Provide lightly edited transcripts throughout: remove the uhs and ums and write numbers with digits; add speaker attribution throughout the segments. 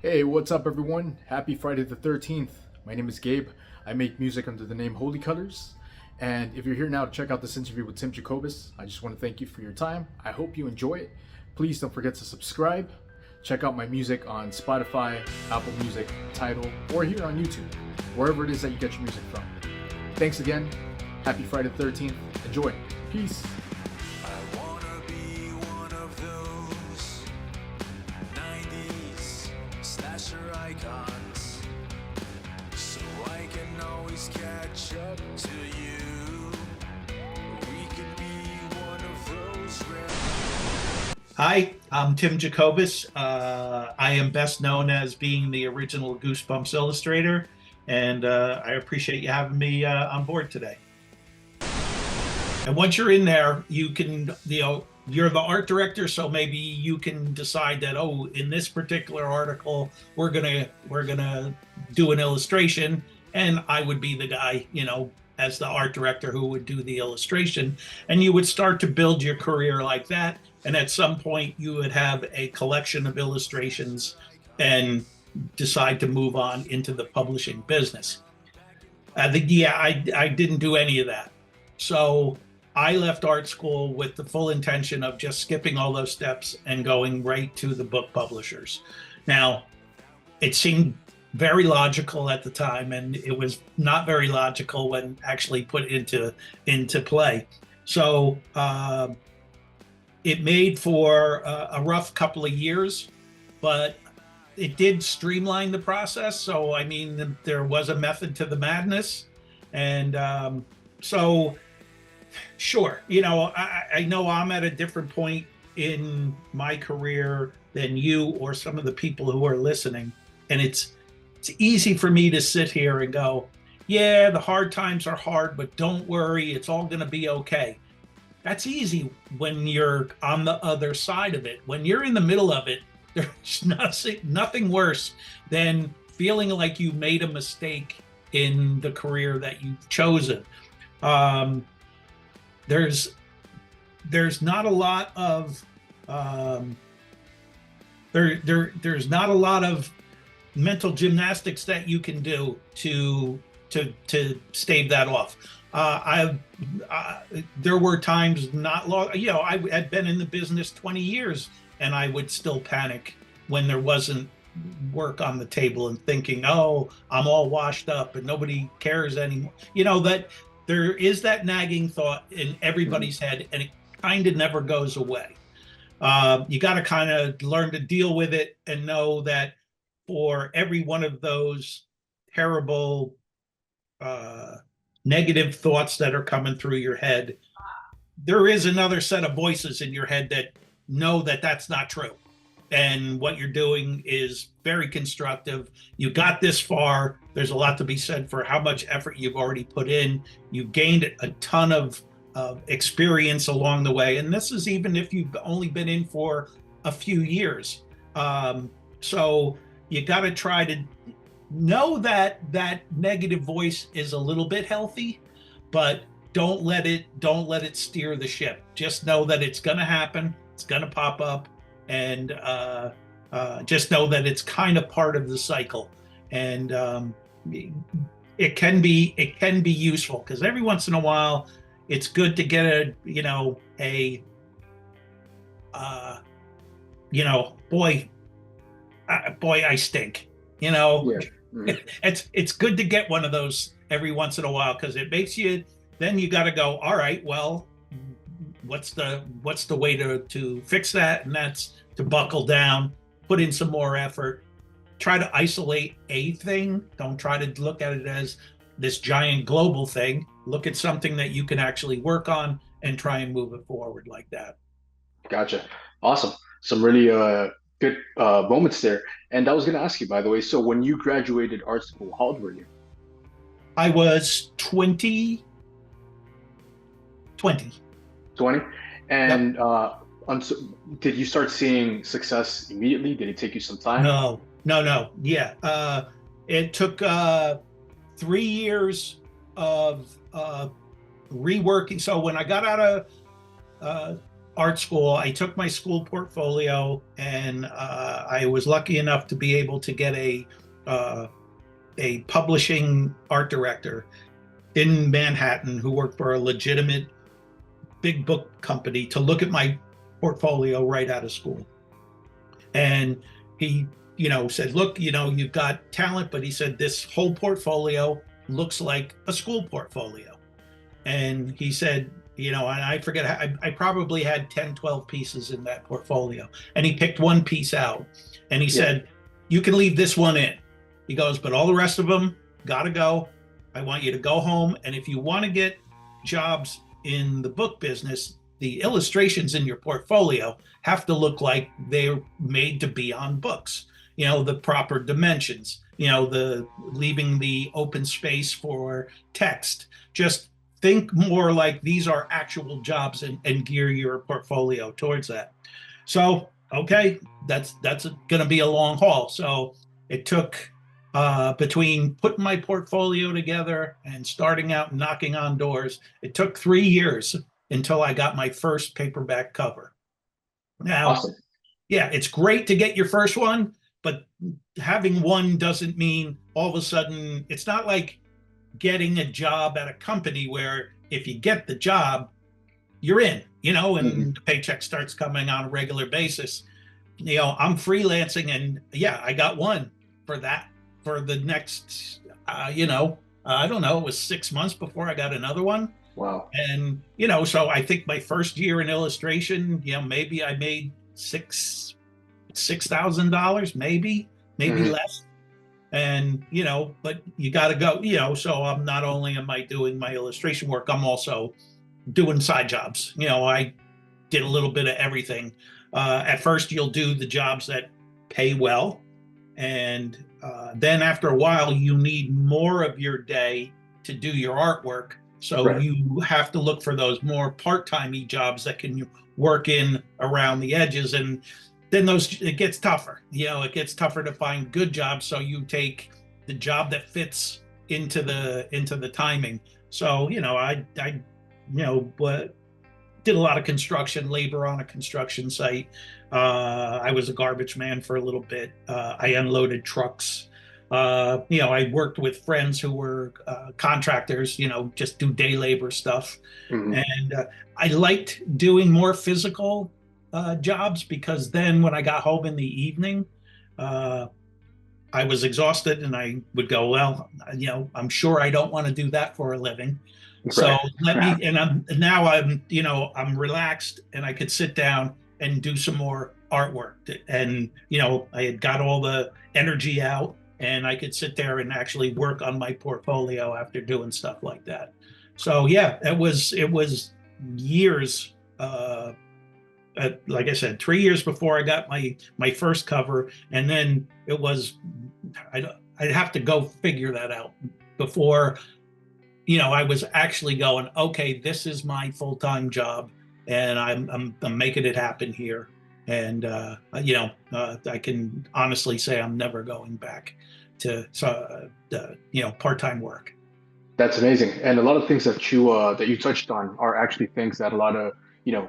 Speaker 1: Hey, what's up, everyone? Happy Friday the 13th. My name is Gabe. I make music under the name Holy Colors. And if you're here now to check out this interview with Tim Jacobus, I just want to thank you for your time. I hope you enjoy it. Please don't forget to subscribe. Check out my music on Spotify, Apple Music, Tidal, or here on YouTube, wherever it is that you get your music from. Thanks again. Happy Friday the 13th. Enjoy. Peace.
Speaker 2: I wanna be one of those 90s slasher icons, so I can always catch up to you. We could be one of those rare.
Speaker 3: Hi, I'm Tim Jacobus. I am best known as being the original Goosebumps illustrator, and I appreciate you having me on board today. And once you're in there, you can, you're the art director, so maybe you can decide that, oh, in this particular article, we're gonna do an illustration, and I would be the guy, as the art director who would do the illustration, and you would start to build your career like that. And at some point, you would have a collection of illustrations and decide to move on into the publishing business. I didn't do any of that. So I left art school with the full intention of just skipping all those steps and going right to the book publishers. Now, it seemed very logical at the time, and it was not very logical when actually put into play. So it made for a rough couple of years, but it did streamline the process. So, I mean, there was a method to the madness. And so, sure, I know I'm at a different point in my career than you or some of the people who are listening. And it's easy for me to sit here and go, yeah, the hard times are hard, but don't worry, it's all going to be okay. That's easy when you're on the other side of it. When you're in the middle of it, there's nothing worse than feeling like you made a mistake in the career that you've chosen. There's not a lot of there's not a lot of mental gymnastics that you can do to stave that off. There were times not long, I had been in the business 20 years and I would still panic when there wasn't work on the table and thinking, oh, I'm all washed up and nobody cares anymore. That there is that nagging thought in everybody's head, and it kind of never goes away. You got to kind of learn to deal with it and know that for every one of those terrible negative thoughts that are coming through your head, there is another set of voices in your head that know that that's not true. And what you're doing is very constructive. You got this far. There's a lot to be said for how much effort you've already put in. You've gained a ton of experience along the way. And this is even if you've only been in for a few years. So you got to try to know that that negative voice is a little bit healthy, but don't let it steer the ship. Just know that it's going to happen. It's going to pop up, and just know that it's kind of part of the cycle. And it can be useful, because every once in a while, it's good to get boy, I stink.
Speaker 1: Yeah. Mm-hmm.
Speaker 3: It's good to get one of those every once in a while, because it makes you. Then you got to go, all right, well, what's the way to fix that? And that's to buckle down, put in some more effort, try to isolate a thing. Don't try to look at it as this giant global thing. Look at something that you can actually work on and try and move it forward like that.
Speaker 1: Gotcha. Awesome. Some really good moments there. And I was going to ask you, by the way, so when you graduated art school, how old were you?
Speaker 3: I was 20. 20.
Speaker 1: And yep. Did you start seeing success immediately? Did it take you some time?
Speaker 3: No. Yeah. It took 3 years of reworking. So when I got out of art school. I took my school portfolio, and I was lucky enough to be able to get a publishing art director in Manhattan who worked for a legitimate big book company to look at my portfolio right out of school. And he, said, look, you've got talent, but he said, this whole portfolio looks like a school portfolio. And he said, and I forget, I probably had 10, 12 pieces in that portfolio. And he picked one piece out and he said, you can leave this one in. He goes, but all the rest of them got to go. I want you to go home. And if you want to get jobs in the book business, the illustrations in your portfolio have to look like they're made to be on books, the proper dimensions, the leaving the open space for text. Just think more like these are actual jobs and gear your portfolio towards that. So, okay, that's going to be a long haul. So it took between putting my portfolio together and starting out and knocking on doors, it took 3 years until I got my first paperback cover. Now,
Speaker 1: Awesome.
Speaker 3: Yeah, it's great to get your first one, but having one doesn't mean all of a sudden, it's not like getting a job at a company where if you get the job, you're in, and the paycheck starts coming on a regular basis. I'm freelancing, and I got one for the next, I don't know, it was 6 months before I got another one.
Speaker 1: Wow.
Speaker 3: And, so I think my first year in illustration, maybe I made $6,000, maybe less. And, but you got to go, so I'm not only am I doing my illustration work, I'm also doing side jobs. I did a little bit of everything. At first, you'll do the jobs that pay well. And then after a while, you need more of your day to do your artwork. So you have to look for those more part-timey jobs that can work in around the edges. And then it gets tougher. It gets tougher to find good jobs. So you take the job that fits into the timing. So, I did a lot of construction, labor on a construction site. I was a garbage man for a little bit. I unloaded trucks. I worked with friends who were contractors, just do day labor stuff. And I liked doing more physical jobs because then when I got home in the evening, I was exhausted and I would go, well, I'm sure I don't want to do that for a living. So I'm relaxed and I could sit down and do some more artwork. And, I had got all the energy out and I could sit there and actually work on my portfolio after doing stuff like that. So, it was years, like I said, 3 years before I got my first cover. And then it was, I'd have to go figure that out before, I was actually going, okay, this is my full-time job and I'm making it happen here. And, I can honestly say I'm never going back to, part-time work.
Speaker 1: That's amazing. And a lot of things that you touched on are actually things that a lot of,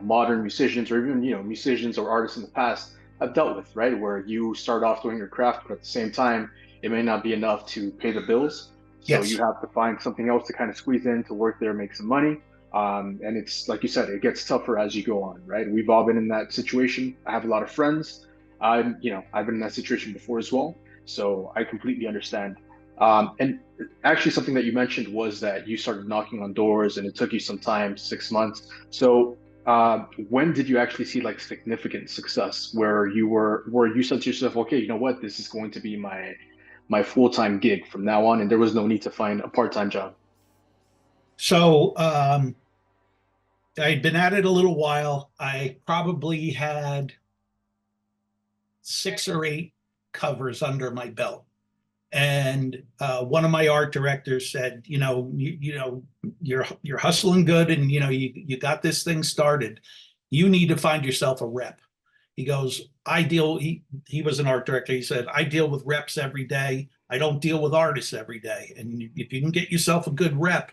Speaker 1: modern musicians or even, musicians or artists in the past have dealt with, right? Where you start off doing your craft, but at the same time, it may not be enough to pay the bills. So you have to find something else to kind of squeeze in to work there, make some money. And it's like you said, it gets tougher as you go on, right? We've all been in that situation. I have a lot of friends. I've been in that situation before as well. So I completely understand. And actually something that you mentioned was that you started knocking on doors and it took you some time, 6 months. So when did you actually see like significant success where you said to yourself, okay, you know what, this is going to be my full-time gig from now on, and there was no need to find a part-time job?
Speaker 3: So I'd been at it a little while. I probably had 6 or 8 covers under my belt. And one of my art directors said, you're hustling good, and you got this thing started. You need to find yourself a rep. He goes, he was an art director. He said, I deal with reps every day. I don't deal with artists every day. And if you can get yourself a good rep,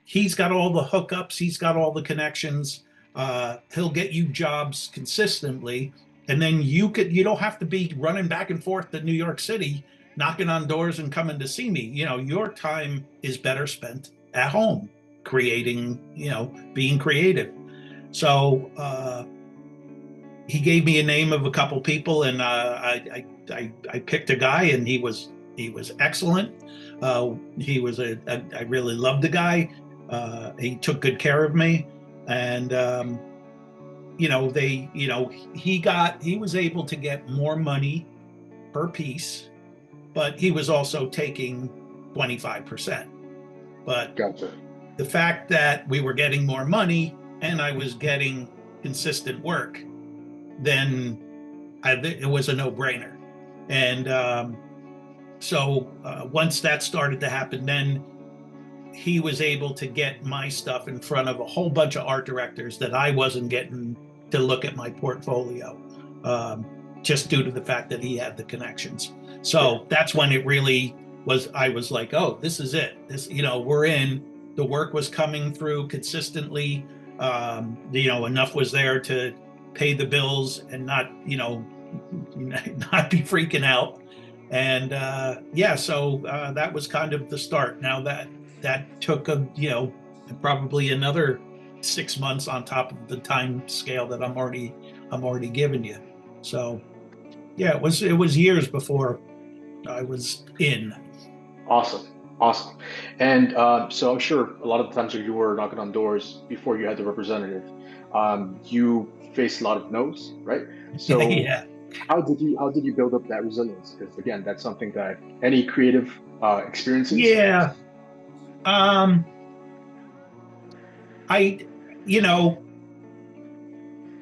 Speaker 3: he's got all the hookups, he's got all the connections. He'll get you jobs consistently, and then you don't have to be running back and forth to New York City, knocking on doors and coming to see me. Your time is better spent at home, creating, being creative. So he gave me a name of a couple people, and I picked a guy, and he was excellent. I really loved the guy. He took good care of me, and he was able to get more money per piece, but he was also taking 25%. But
Speaker 1: Gotcha.
Speaker 3: the fact that we were getting more money and I was getting consistent work, then it was a no-brainer. And so once that started to happen, then he was able to get my stuff in front of a whole bunch of art directors that I wasn't getting to look at my portfolio, just due to the fact that he had the connections. So that's when it really was, I was like, oh, this is it. We're in. The work was coming through consistently. Enough was there to pay the bills and not be freaking out. And so that was kind of the start. Now that took probably another 6 months on top of the time scale that I'm already giving you. So yeah, it was years before I was in.
Speaker 1: Awesome. Awesome. And so I'm sure a lot of the times when you were knocking on doors before you had the representative, you faced a lot of no's, right? So
Speaker 3: Yeah.
Speaker 1: how did you build up that resilience? Because again, that's something that any creative experiences.
Speaker 3: Yeah.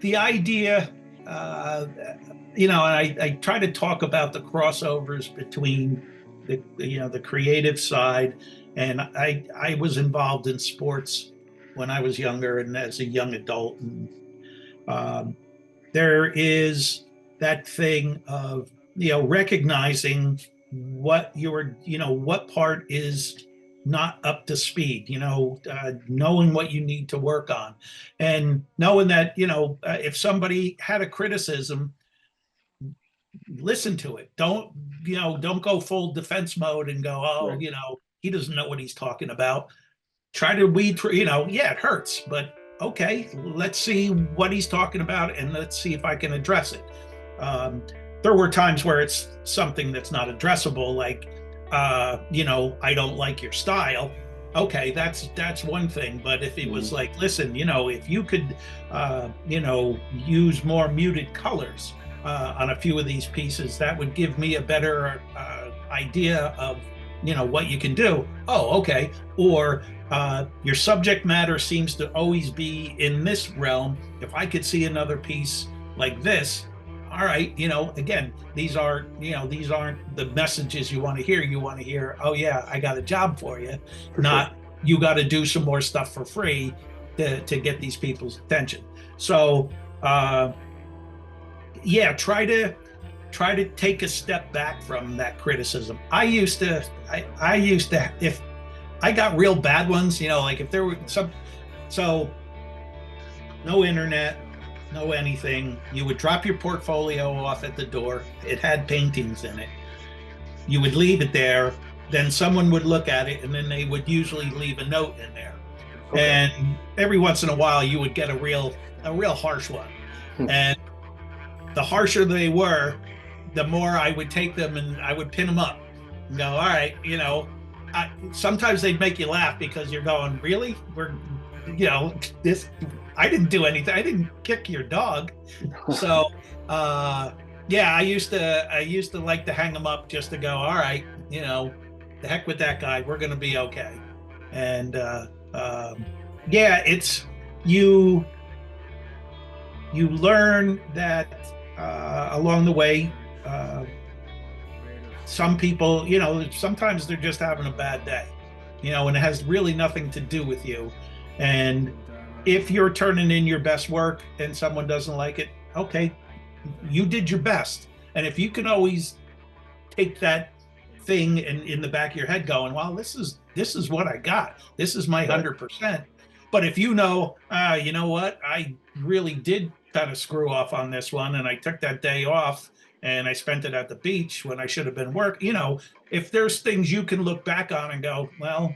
Speaker 3: The idea, and I try to talk about the crossovers between the creative side, and I was involved in sports when I was younger and as a young adult, and there is that thing of recognizing what what part is not up to speed, knowing what you need to work on, and knowing that if somebody had a criticism, listen to it. Don't go full defense mode and go, oh,
Speaker 1: Right.
Speaker 3: he doesn't know what he's talking about. Try to weed through, yeah, it hurts, but okay, let's see what he's talking about and let's see if I can address it. There were times where it's something that's not addressable, like I don't like your style. Okay, that's one thing. But if it was like, listen, if you could use more muted colors on a few of these pieces, that would give me a better idea of what you can do. Oh, okay. Or your subject matter seems to always be in this realm. If I could see another piece like this, all right, again, these aren't the messages you want to hear. You want to hear, oh yeah, I got a job for you, not you got to do some more stuff for free to get these people's attention. So try to take a step back from that criticism. I used to, if I got real bad ones, like if there were so no internet, no anything, you would drop your portfolio off at the door. It had paintings in it. You would leave it there. Then someone would look at it, and then they would usually leave a note in there. Okay. And every once in a while, you would get a real harsh one. And the harsher they were, the more I would take them and I would pin them up and go, all right, sometimes they'd make you laugh because you're going, really? This, I didn't do anything. I didn't kick your dog. So, I used to like to hang them up just to go, all right, the heck with that guy. We're going to be okay. And, it's, you learn that along the way, some people, sometimes they're just having a bad day, and it has really nothing to do with you. And if you're turning in your best work and someone doesn't like it, okay, you did your best. And if you can always take that thing and in the back of your head going, well, this is what I got. This is my 100%. But if you know, you know what, I really did kind of screw off on this one, and I took that day off and I spent it at the beach when I should have been work. If there's things you can look back on and go, well,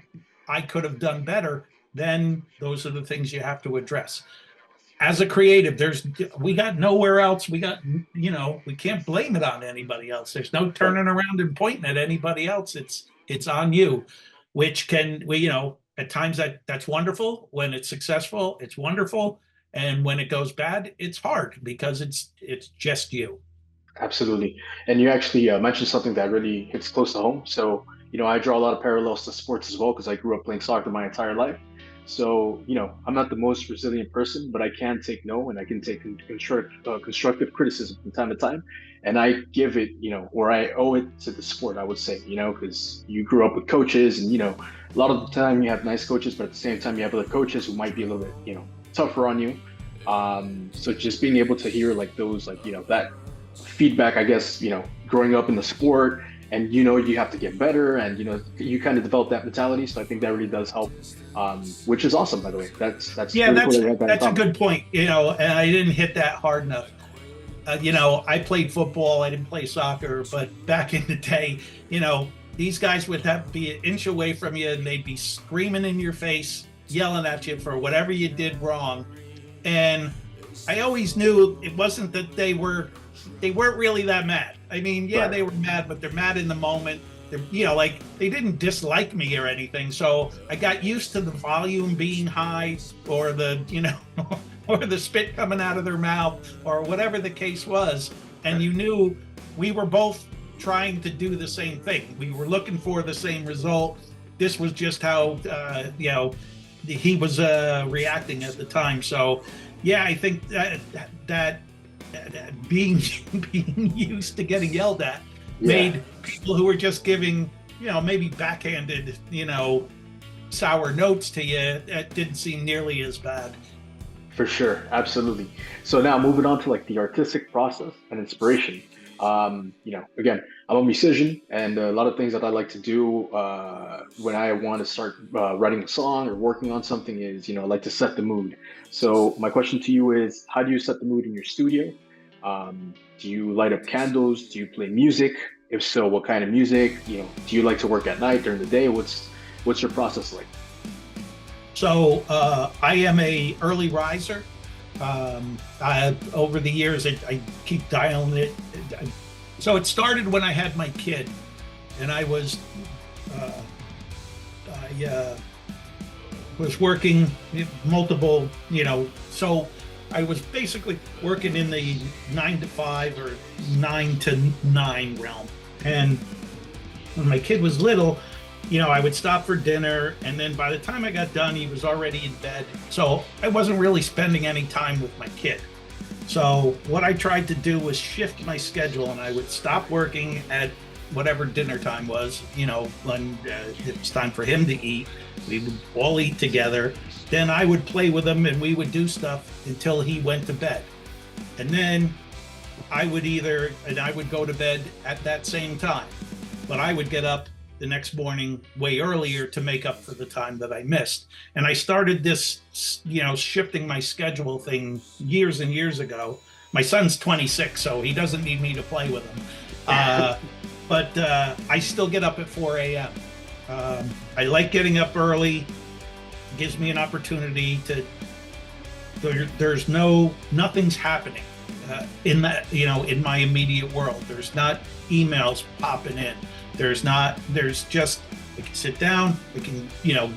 Speaker 3: I could have done better, then those are the things you have to address. As a creative, we got nowhere else. We can't blame it on anybody else. There's no turning around and pointing at anybody else. It's on you, which at times that's wonderful. When it's successful, it's wonderful. And when it goes bad, it's hard because it's just you.
Speaker 1: Absolutely. And you actually mentioned something that really hits close to home. So, I draw a lot of parallels to sports as well because I grew up playing soccer my entire life. So, I'm not the most resilient person, but I can take no and I can take constructive criticism from time to time. And I give it, or I owe it to the sport, I would say, because you grew up with coaches and, a lot of the time you have nice coaches, but at the same time you have other coaches who might be a little bit, tougher on you. So just being able to hear like those, like, that feedback, I guess, growing up in the sport and, you have to get better and, you kind of develop that mentality. So I think that really does help, which is awesome, by the way. That's
Speaker 3: yeah,
Speaker 1: really
Speaker 3: that's,
Speaker 1: cool
Speaker 3: that's a good point, and I didn't hit that hard enough. I played football, I didn't play soccer, but back in the day, these guys would have to be an inch away from you and they'd be screaming in your face, yelling at you for whatever you did wrong. And I always knew it wasn't that they weren't really that mad. I mean, yeah,
Speaker 1: Right.
Speaker 3: they were mad, but they're mad in the moment. Like they didn't dislike me or anything. So I got used to the volume being high or or the spit coming out of their mouth or whatever the case was. And you knew we were both trying to do the same thing. We were looking for the same result. This was just how, he was reacting at the time. So, yeah, I think that being used to getting yelled at made people who were just giving, maybe backhanded, sour notes to you, it didn't seem nearly as bad.
Speaker 1: For sure, absolutely. So now moving on to like the artistic process and inspiration. Again, I'm a musician, and a lot of things that I like to do when I want to start writing a song or working on something is, I like to set the mood. So my question to you is, how do you set the mood in your studio? Do you light up candles? Do you play music? If so, what kind of music? Do you like to work at night, during the day? What's your process like?
Speaker 3: So I am a early riser. Over the years, I keep dialing it. So it started when I had my kid, and I was working multiple, so I was basically working in the 9 to 5 or 9 to 9 realm. And when my kid was little, I would stop for dinner, and then by the time I got done, he was already in bed. So I wasn't really spending any time with my kid. So what I tried to do was shift my schedule, and I would stop working at whatever dinner time was, when it was time for him to eat. We would all eat together. Then I would play with him, and we would do stuff until he went to bed. And then I would go to bed at that same time, but I would get up the next morning way earlier to make up for the time that I missed. And I started this, shifting my schedule thing years and years ago. My son's 26, so he doesn't need me to play with him. But I still get up at 4 a.m. I like getting up early. It gives me an opportunity to, nothing's happening in that, in my immediate world. There's not emails popping in. There's just, I can sit down, I can,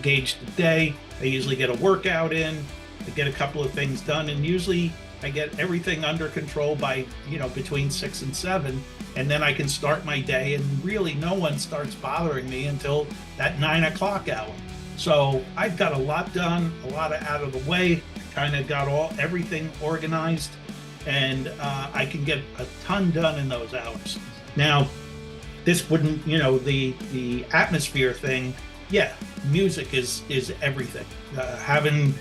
Speaker 3: gauge the day. I usually get a workout in, I get a couple of things done, and usually I get everything under control by, between 6 and 7, and then I can start my day, and really no one starts bothering me until that 9 o'clock hour. So I've got a lot done, a lot out of the way, kind of got everything organized, and I can get a ton done in those hours. Now, this wouldn't, the atmosphere thing, yeah, music is everything. Having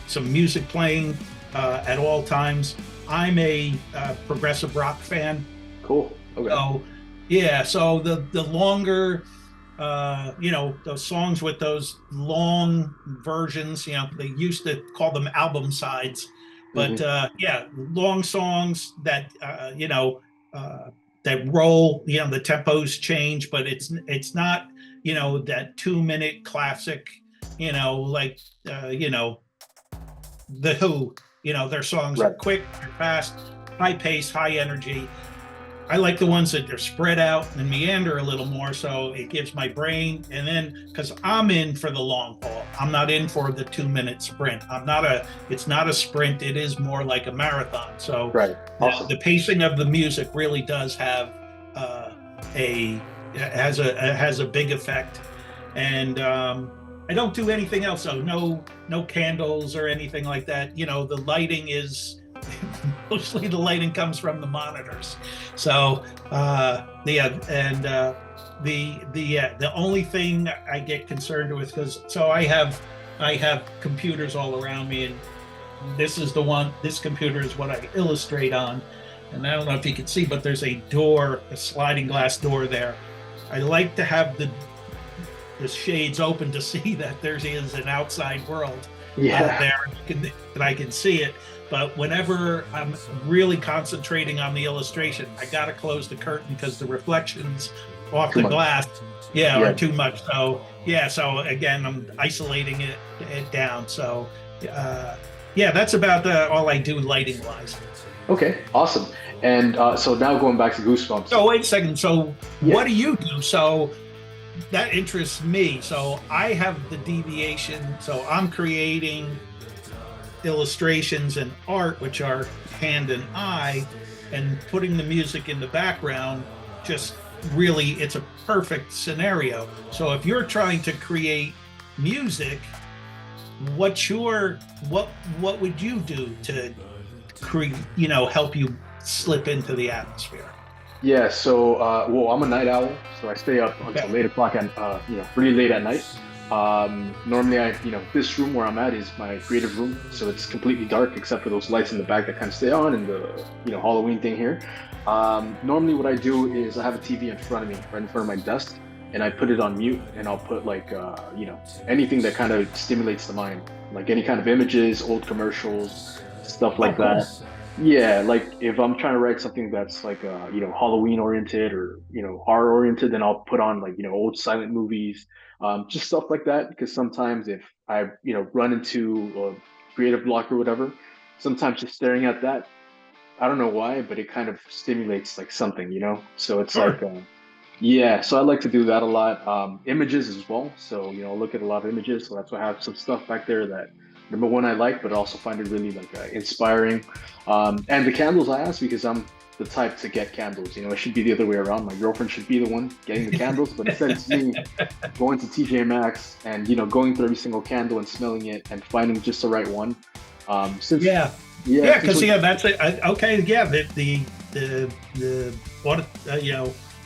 Speaker 3: some music playing at all times. I'm a progressive rock fan.
Speaker 1: Cool. Okay.
Speaker 3: So, yeah, so the longer those songs with those long versions. They used to call them album sides, but
Speaker 4: Hmm.
Speaker 3: yeah, long songs that that roll. The tempos change, but it's not that 2 minute classic. Like the Who. Their songs are
Speaker 4: Right.
Speaker 3: quick, they're fast, high pace, high energy. I like the ones that they're spread out and meander a little more, so it gives my brain. And then, because I'm in for the long haul, I'm not in for the 2 minute sprint. It's not a sprint. It is more like a marathon. So
Speaker 4: Right. Awesome.
Speaker 3: the pacing of the music really does have uh, has a big effect. And I don't do anything else. So no candles or anything like that. The lighting is mostly the lighting comes from the monitors. So the only thing I get concerned with, I have computers all around me, and this computer is what I illustrate on. And I don't know if you can see, but there's a sliding glass door there. I like to have the shades open to see that there is an outside world there, and I can see it. But whenever I'm really concentrating on the illustration, I got to close the curtain because the reflections off the glass, are too much. So again, I'm isolating it down. So that's about all I do lighting wise.
Speaker 4: Okay, awesome. And so now going back to Goosebumps.
Speaker 3: So wait a second. So what do you do? So that interests me. So I have the deviation. So I'm creating illustrations and art, which are hand and eye, and putting the music in the background. Just really, it's a perfect scenario. So if you're trying to create music, what would you do to help you slip into the atmosphere?
Speaker 4: Yeah, so I'm a night owl, so I stay up until late o'clock and pretty late at night. Normally this room where I'm at is my creative room, so it's completely dark except for those lights in the back that kind of stay on, and the Halloween thing here. Normally what I do is I have a TV in front of me, right in front of my desk, and I put it on mute, and I'll put anything that kind of stimulates the mind, like any kind of images, old commercials, stuff like that. Yeah, like if I'm trying to write something that's like Halloween oriented or horror oriented, then I'll put on like old silent movies, just stuff like that. Because sometimes if I run into a creative block or whatever, sometimes just staring at that, I don't know why, but it kind of stimulates like something, So it's like so I like to do that a lot. Images as well. So look at a lot of images. So that's why I have some stuff back there that number one I like, but I also find it really like inspiring. And the candles I ask because I'm the type to get candles. It should be the other way around. My girlfriend should be the one getting the candles, but instead it's me going to TJ Maxx and going through every single candle and smelling it and finding just the right one. That's it.
Speaker 3: Okay, yeah.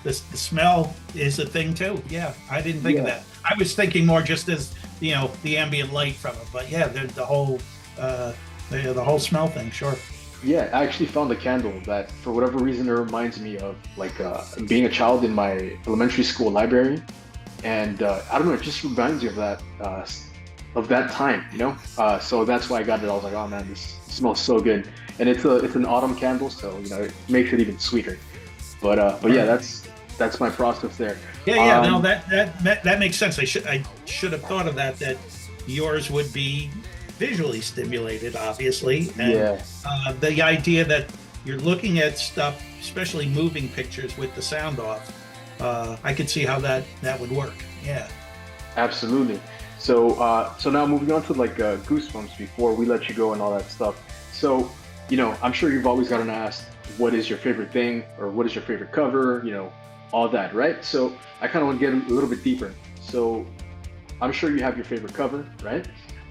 Speaker 3: The smell is a thing too. Yeah, I didn't think of that. I was thinking more just as the ambient light from it, but the whole smell thing. Sure.
Speaker 4: Yeah, I actually found a candle that, for whatever reason, it reminds me of like being a child in my elementary school library, and I don't know, it just reminds me of that time, So that's why I got it. I was like, oh man, this smells so good, and it's an autumn candle, so it makes it even sweeter. But yeah, that's my process there.
Speaker 3: No, that makes sense. I should have thought of that yours would be visually stimulated, obviously, and the idea that you're looking at stuff, especially moving pictures with the sound off, I could see how that would work. Yeah,
Speaker 4: absolutely. So now moving on to like Goosebumps before we let you go and all that stuff. So I'm sure you've always gotten asked, what is your favorite thing, or what is your favorite cover, all that, right? So I kind of want to get a little bit deeper. So I'm sure you have your favorite cover, right?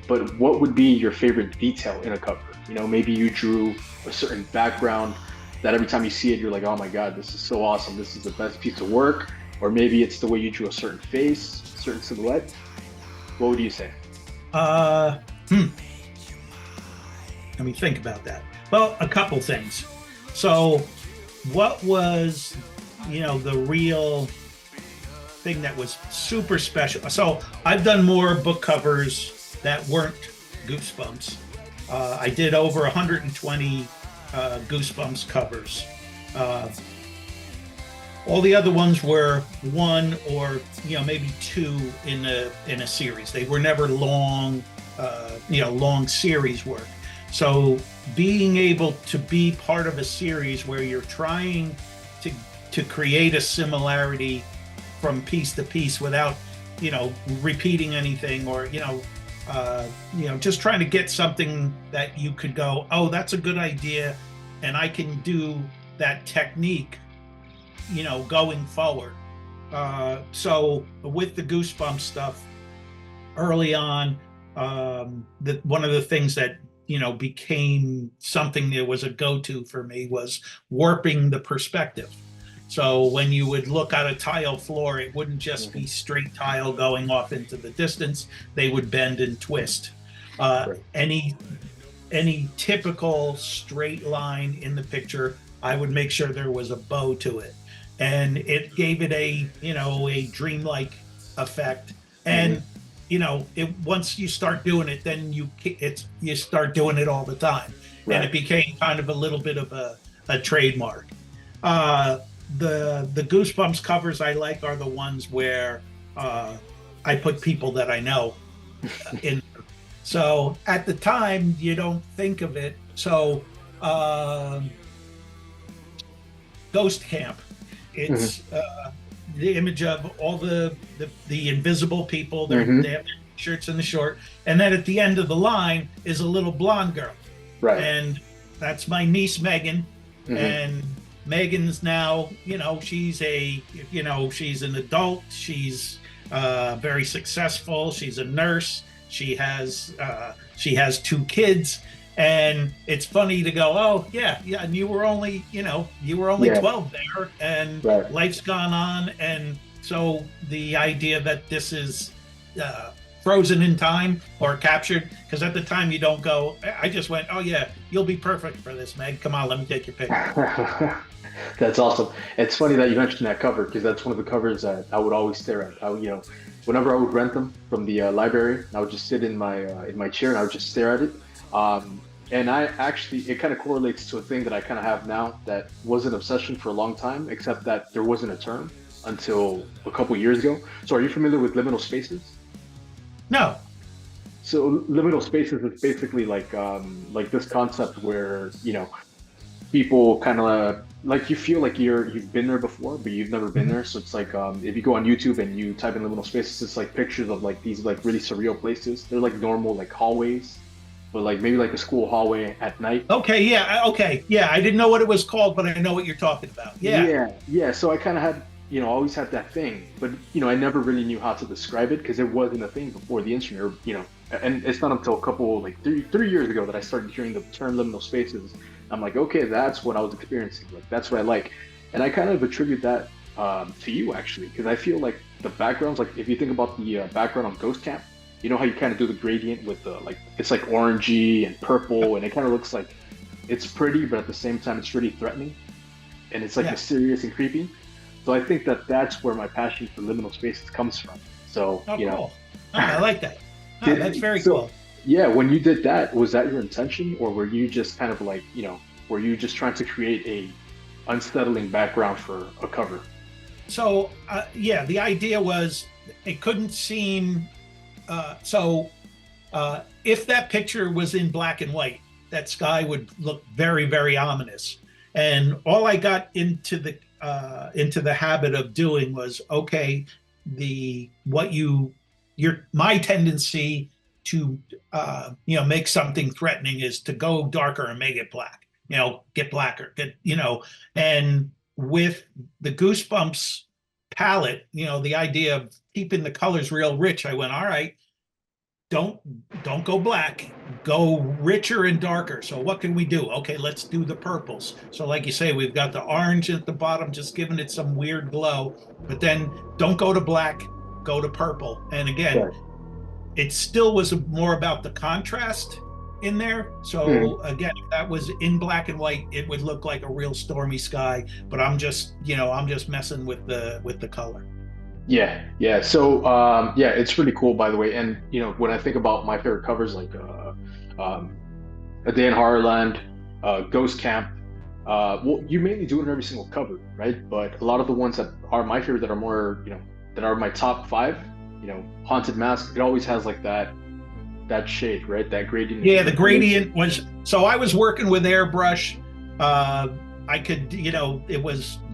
Speaker 4: But what would be your favorite detail in a cover? Maybe you drew a certain background that every time you see it, you're like, oh my God, this is so awesome. This is the best piece of work. Or maybe it's the way you drew a certain face, a certain silhouette. What would you say?
Speaker 3: Let me think about that. Well, a couple things. So what was, the real thing that was super special. So I've done more book covers that weren't Goosebumps. I did over 120 Goosebumps covers. All the other ones were one or maybe two in a series. They were never long, long series work. So being able to be part of a series where you're trying to create a similarity from piece to piece without repeating anything, or just trying to get something that you could go, oh, that's a good idea, and I can do that technique going forward. So with the Goosebumps stuff early on, one of the things that became something that was a go-to for me was warping the perspective. So when you would look at a tile floor, it wouldn't just be straight tile going off into the distance. They would bend and twist.
Speaker 4: Right.
Speaker 3: Any typical straight line in the picture, I would make sure there was a bow to it, and it gave it a dreamlike effect. And once you start doing it, then you start doing it all the time. Right. And it became kind of a little bit of a trademark. The Goosebumps covers I like are the ones where I put people that I know in. So at the time, you don't think of it. So Ghost Camp, it's the image of all the invisible people. They have their shirts in the short, and then at the end of the line is a little blonde girl,
Speaker 4: right?
Speaker 3: And that's my niece Megan, and Megan's now, she's she's an adult. She's very successful. She's a nurse. She has 2 kids, and it's funny to go, oh yeah, and you were only 12 there, and life's gone on. And so the idea that this is frozen in time or captured, because at the time you don't go, I just went, oh yeah, you'll be perfect for this, Meg. Come on, let me take your picture.
Speaker 4: That's awesome. It's funny that you mentioned that cover, because that's one of the covers that I would always stare at. Whenever I would rent them from the library, I would just sit in my chair and I would just stare at it. And it kind of correlates to a thing that I kind of have now that was an obsession for a long time, except that there wasn't a term until a couple years ago. So are you familiar with liminal spaces?
Speaker 3: No.
Speaker 4: So liminal spaces is basically like this concept where, people kind of like, you feel like you've been there before, but you've never been there. So it's like, if you go on YouTube and you type in liminal spaces, it's like pictures of like these like really surreal places. They're like normal like hallways, but like maybe like a school hallway at night.
Speaker 3: Okay. Yeah. I didn't know what it was called, but I know what you're talking about.
Speaker 4: Yeah. So I kind of had, always had that thing, but I never really knew how to describe it because it wasn't a thing before the internet, and it's not until a couple, like three years ago that I started hearing the term liminal spaces. I'm like, okay, that's what I was experiencing. Like, that's what I like. And I kind of attribute that to you, actually, because I feel like the backgrounds, like if you think about the background on Ghost Camp, you know how you kind of do the gradient with the, like, it's like orangey and purple, and it kind of looks like it's pretty, but at the same time, it's really threatening. And it's like mysterious and creepy. So I think that that's where my passion for liminal spaces comes from. So,
Speaker 3: cool. Oh, I like that. Oh, that's very cool.
Speaker 4: Yeah, when you did that, was that your intention, or were you just kind of like, were you just trying to create a unsettling background for a cover?
Speaker 3: So, the idea was it couldn't seem, if that picture was in black and white, that sky would look very, very ominous. And all I got into the habit of doing was, okay, my tendency to make something threatening is to go darker and make it black, get blacker, and with the Goosebumps palette, the idea of keeping the colors real rich, I went, all right, don't go black, go richer and darker. So what can we do? Okay, let's do the purples. So like you say, we've got the orange at the bottom, just giving it some weird glow, but then don't go to black, go to purple. And again, it still was more about the contrast in there. So again, if that was in black and white, it would look like a real stormy sky, but I'm just messing with the color.
Speaker 4: Yeah. So yeah, it's really cool, by the way. And when I think about my favorite covers, like um, A Day in Horrorland, Ghost Camp. Well, you mainly do it in every single cover, right? But a lot of the ones that are my favorite, that are more, that are my top five, Haunted Mask, it always has like that shade, right? That gradient
Speaker 3: Yeah,
Speaker 4: in
Speaker 3: the
Speaker 4: the colors.
Speaker 3: gradient was, so I was working with airbrush. Uh, I could,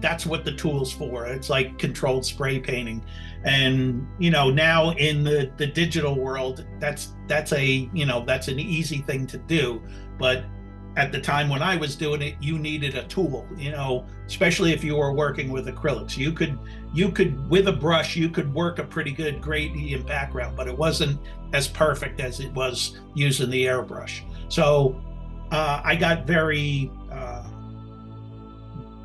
Speaker 3: that's what the tool's for. It's like controlled spray painting. And, now in the digital world, that's an easy thing to do. But at the time when I was doing it, you needed a tool, especially if you were working with acrylics. You could with a brush, you could work a pretty good gradient background, but it wasn't as perfect as it was using the airbrush. So I got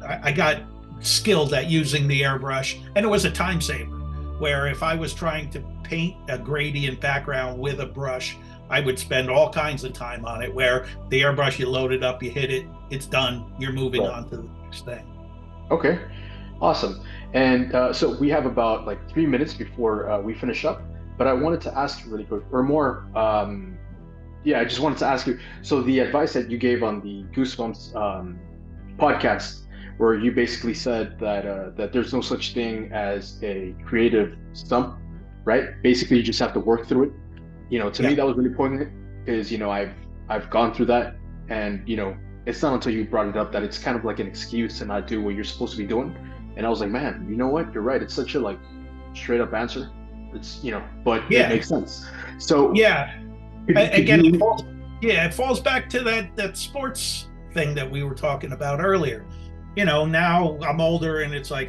Speaker 3: I got skilled at using the airbrush, and it was a time saver. Where if I was trying to paint a gradient background with a brush, I would spend all kinds of time on it. Where the airbrush, you load it up, you hit it, it's done. You're moving
Speaker 4: Right.
Speaker 3: on to the next thing.
Speaker 4: Okay. Awesome. And so we have about like 3 minutes before we finish up, but I wanted to ask you really quick, or more. Yeah, I just wanted to ask you. So the advice that you gave on the Goosebumps podcast, where you basically said that there's no such thing as a creative stump, right? Basically, you just have to work through it. To me,
Speaker 3: Yeah.
Speaker 4: that was really poignant because I've gone through that, and it's not until you brought it up that it's kind of like an excuse to not do what you're supposed to be doing. And I was like, man, you know what? You're right. It's such a like straight up answer. It's but it
Speaker 3: Yeah.
Speaker 4: makes sense. So
Speaker 3: Yeah.
Speaker 4: could
Speaker 3: Again,
Speaker 4: you?
Speaker 3: it falls back to that sports thing that we were talking about earlier. Now I'm older, and it's like,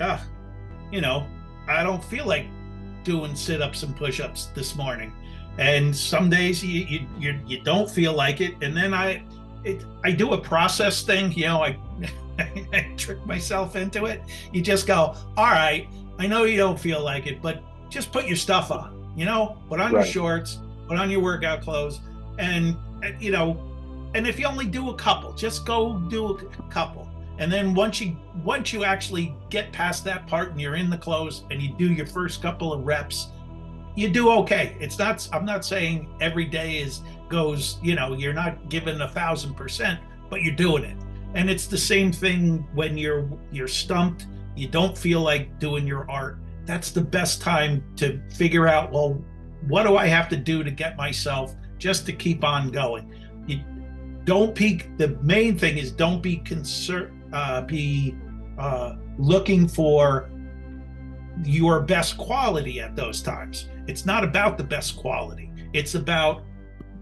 Speaker 3: you know, I don't feel like doing sit-ups and push-ups this morning. And some days you don't feel like it. And then I do a process thing, I trick myself into it. You just go, all right, I know you don't feel like it, but just put your stuff on, put on your
Speaker 4: Right.
Speaker 3: shorts, put on your workout clothes, and you know, and if you only do a couple, just go do a couple. And then once you actually get past that part and you're in the clothes and you do your first couple of reps, you do okay. I'm not saying every day goes, you're not giving 1,000%, but you're doing it. And it's the same thing when you're stumped, you don't feel like doing your art. That's the best time to figure out, well, what do I have to do to get myself just to keep on going? You don't peak. The main thing is don't be looking for your best quality at those times. It's not about the best quality. It's about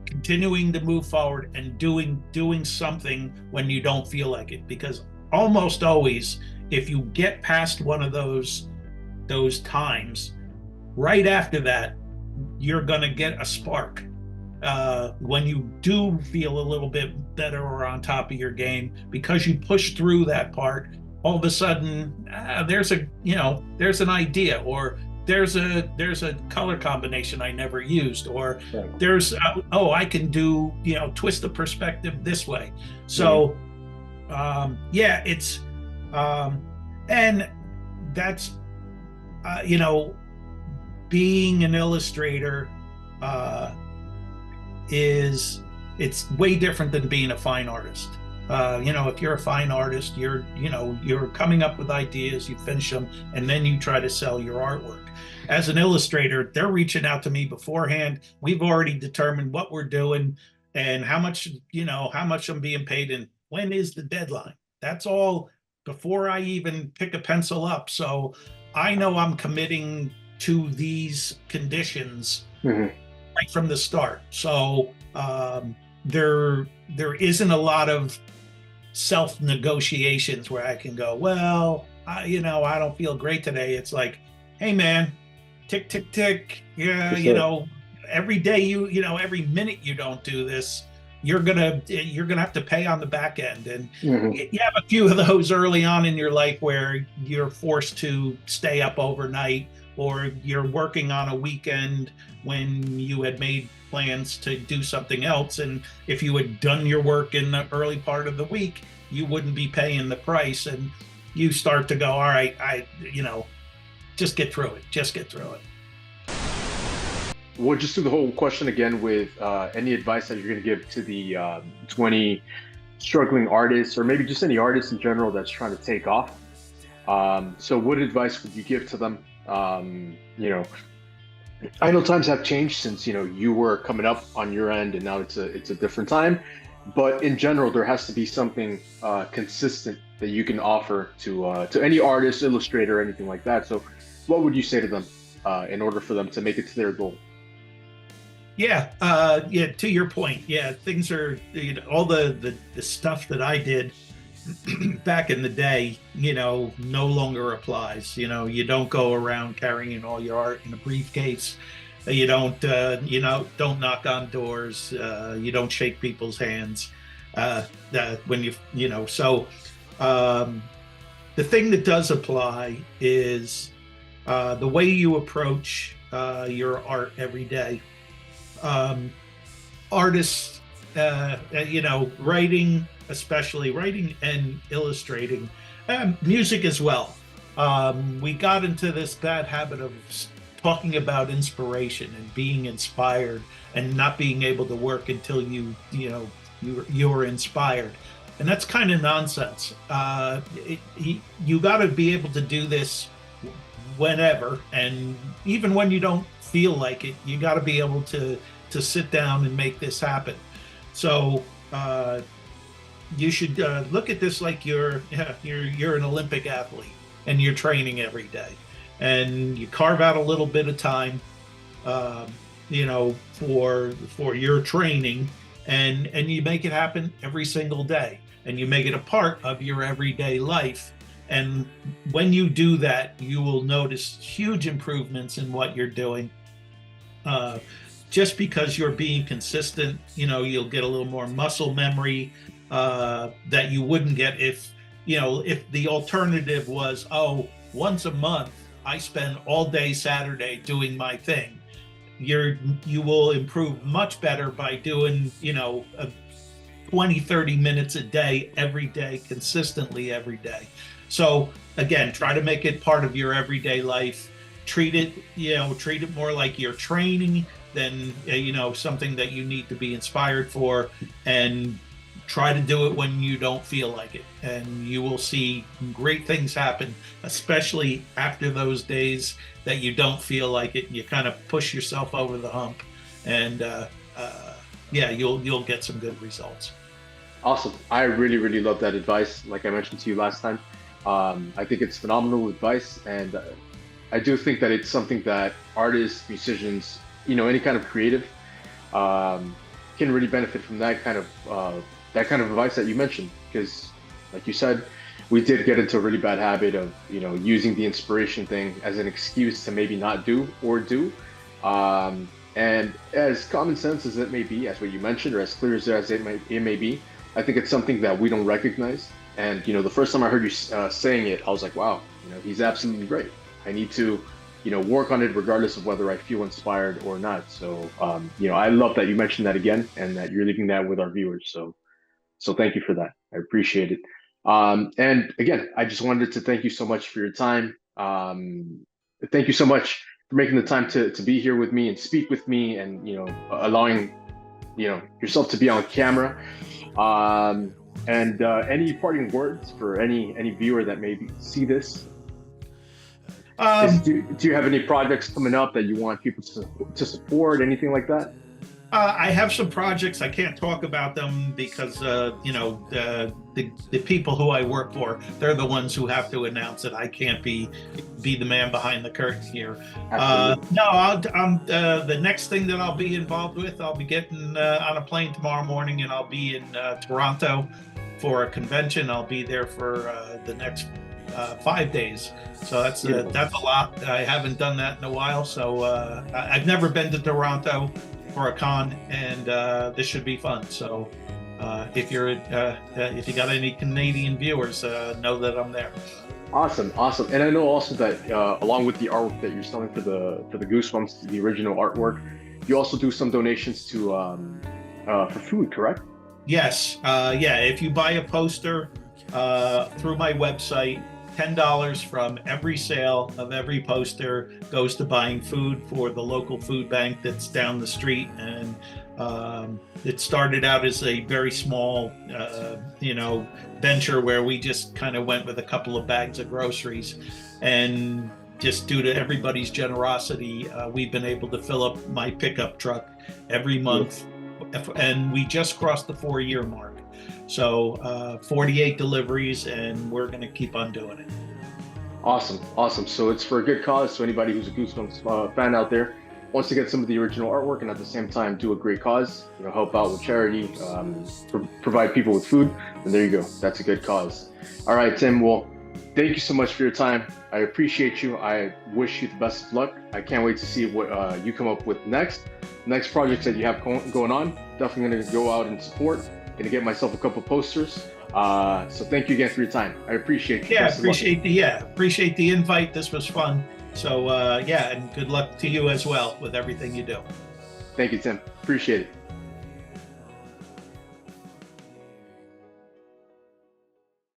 Speaker 3: continuing to move forward and doing something when you don't feel like it. Because almost always, if you get past one of those times, right after that, you're gonna get a spark. When you do feel a little bit better or on top of your game, because you push through that part, all of a sudden there's an idea, or there's a color combination I never used, or
Speaker 4: Right.
Speaker 3: there's I can do twist the perspective this way. So yeah, it's and that's being an illustrator it's way different than being a fine artist. If you're a fine artist, you're coming up with ideas, you finish them, and then you try to sell your artwork. As an illustrator, they're reaching out to me beforehand. We've already determined what we're doing and how much I'm being paid and when is the deadline. That's all before I even pick a pencil up. So I know I'm committing to these conditions
Speaker 4: Mhm.
Speaker 3: right from the start. So there isn't a lot of self negotiations where I can go, well, I don't feel great today. It's like, hey man, tick tick tick. Yeah,
Speaker 4: For sure.
Speaker 3: every day every minute you don't do this, you're gonna have to pay on the back end. And
Speaker 4: Mhm.
Speaker 3: you have a few of those early on in your life where you're forced to stay up overnight, or you're working on a weekend when you had made plans to do something else. And if you had done your work in the early part of the week, you wouldn't be paying the price. And you start to go, all right, just get through it. Just get through it.
Speaker 4: We'll just do the whole question again with any advice that you're going to give to the 20 struggling artists, or maybe just any artist in general that's trying to take off. So what advice would you give to them? You know, I know times have changed since, you know, you were coming up on your end and now it's a different time, but in general, there has to be something consistent that you can offer to any artist, illustrator, anything like that. So what would you say to them in order for them to make it to their goal?
Speaker 3: Yeah, yeah. To your point, yeah, things are, you know, all the stuff that I did back in the day, you know, no longer applies. You know, you don't go around carrying all your art in a briefcase. You don't, don't knock on doors. You don't shake people's hands. When you know, so the thing that does apply is the way you approach your art every day. Artists, you know, writing, especially writing and illustrating, music as well. We got into this bad habit of talking about inspiration and being inspired and not being able to work until you were inspired. And that's kind of nonsense. You got to be able to do this whenever, and even when you don't feel like it, you got to be able to sit down and make this happen. So you should look at this like you're an Olympic athlete and you're training every day, and you carve out a little bit of time, you know, for your training, and you make it happen every single day, and you make it a part of your everyday life. And when you do that, you will notice huge improvements in what you're doing. Just because you're being consistent, you know, you'll get a little more muscle memory that you wouldn't get if the alternative was, oh, once a month I spend all day Saturday doing my thing. You will improve much better by doing, you know, 20-30 minutes a day, every day, consistently every day. So again, try to make it part of your everyday life. Treat it more like you're training than, you know, something that you need to be inspired for, and try to do it when you don't feel like it. And you will see great things happen, especially after those days that you don't feel like it. You kind of push yourself over the hump, and yeah, you'll get some good results.
Speaker 4: Awesome. I really, really love that advice. Like I mentioned to you last time, I think it's phenomenal advice, and I do think that it's something that artists, musicians, you know, any kind of creative can really benefit from that kind of advice that you mentioned. Because, like you said, we did get into a really bad habit of, you know, using the inspiration thing as an excuse to maybe not do or do. And as common sense as it may be, as what you mentioned, or as clear as it may be, I think it's something that we don't recognize. And, you know, the first time I heard you saying it, I was like, wow, you know, he's absolutely right. I need to, you know, work on it regardless of whether I feel inspired or not. So, you know, I love that you mentioned that again, and that you're leaving that with our viewers. So thank you for that. I appreciate it. And again, I just wanted to thank you so much for your time. Thank you so much for making the time to be here with me and speak with me, and, you know, allowing, you know, yourself to be on camera. And any parting words for any viewer that maybe see this? Do you have any projects coming up that you want people to support, anything like that?
Speaker 3: I have some projects. I can't talk about them because, you know, the people who I work for, they're the ones who have to announce it. I can't be the man behind the curtain here. No, the next thing that I'll be involved with, I'll be getting on a plane tomorrow morning, and I'll be in Toronto for a convention. I'll be there for the next 5 days. So that's a lot. I haven't done that in a while. So I've never been to Toronto for a con, and this should be fun. So if you got any Canadian viewers, know that I'm there.
Speaker 4: Awesome. And I know also that along with the artwork that you're selling for the Goosebumps, the original artwork, you also do some donations to for food, correct?
Speaker 3: Yes. Yeah. If you buy a poster through my website, $10 from every sale of every poster goes to buying food for the local food bank that's down the street. And it started out as a very small, venture where we just kind of went with a couple of bags of groceries. And just due to everybody's generosity, we've been able to fill up my pickup truck every month. And we just crossed the 4-year mark. So 48 deliveries, and we're going to keep on doing it.
Speaker 4: Awesome. So it's for a good cause. So anybody who's a Goosebumps fan out there wants to get some of the original artwork and at the same time do a great cause, help out with charity, provide people with food, and there you go. That's a good cause. All right, Tim. Well, thank you so much for your time. I appreciate you. I wish you the best of luck. I can't wait to see what you come up with next projects that you have going on. Definitely going to go out and support. Going to get myself a couple posters. So thank you again for your time. I appreciate you.
Speaker 3: Appreciate the invite. This was fun. So and good luck to you as well with everything you do.
Speaker 4: Thank you, Tim. Appreciate it.